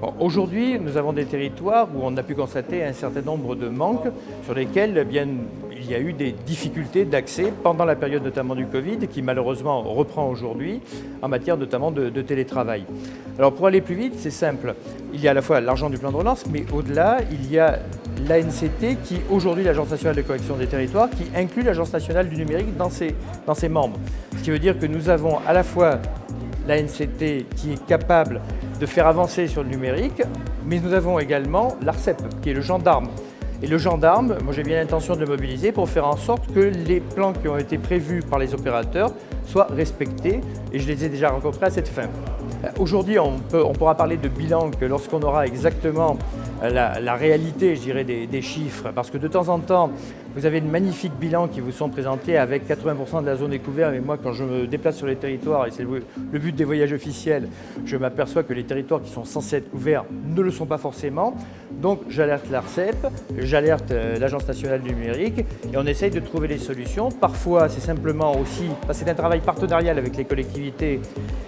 Bon, aujourd'hui, nous avons des territoires où on a pu constater un certain nombre de manques sur lesquels il y a eu des difficultés d'accès pendant la période notamment du Covid, qui malheureusement reprend aujourd'hui en matière notamment de télétravail. Alors pour aller plus vite, c'est simple. Il y a à la fois l'argent du plan de relance, mais au-delà, il y a l'ANCT qui, aujourd'hui, l'Agence nationale de cohésion des territoires, qui inclut l'Agence nationale du numérique dans ses membres. Ce qui veut dire que nous avons à la fois l'ANCT qui est capable de faire avancer sur le numérique, mais nous avons également l'ARCEP, qui est le gendarme. Et le gendarme, moi j'ai bien l'intention de le mobiliser pour faire en sorte que les plans qui ont été prévus par les opérateurs soient respectés, et je les ai déjà rencontrés à cette fin. Aujourd'hui, on pourra parler de bilan que lorsqu'on aura exactement la réalité, je dirais, des chiffres, parce que de temps en temps, vous avez de magnifiques bilans qui vous sont présentés avec 80% de la zone découverte, mais moi quand je me déplace sur les territoires, et c'est le but des voyages officiels, je m'aperçois que les territoires qui sont censés être couverts ne le sont pas forcément. Donc j'alerte l'ARCEP, j'alerte l'Agence nationale du numérique, et on essaye de trouver des solutions. Parfois, c'est simplement aussi, c'est un travail partenarial avec les collectivités,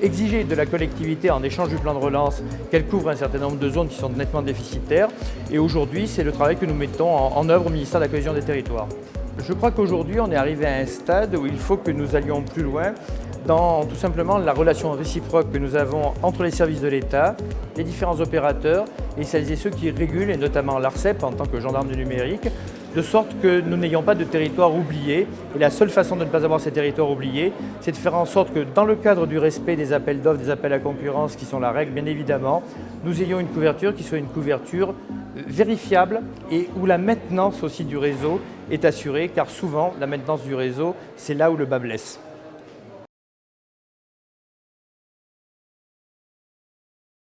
exiger de la collectivité en échange du plan de relance qu'elle couvre un certain nombre de zones qui sont nettement déficitaires. Et aujourd'hui, c'est le travail que nous mettons en œuvre au ministère de la Cohésion des Territoires. Je crois qu'aujourd'hui, on est arrivé à un stade où il faut que nous allions plus loin dans tout simplement la relation réciproque que nous avons entre les services de l'État, les différents opérateurs et celles et ceux qui régulent, et notamment l'ARCEP en tant que gendarme du numérique, de sorte que nous n'ayons pas de territoires oubliés. Et la seule façon de ne pas avoir ces territoires oubliés, c'est de faire en sorte que dans le cadre du respect des appels d'offres, des appels à concurrence qui sont la règle, bien évidemment, nous ayons une couverture qui soit une couverture vérifiable et où la maintenance aussi du réseau est assurée, car souvent la maintenance du réseau, c'est là où le bât blesse.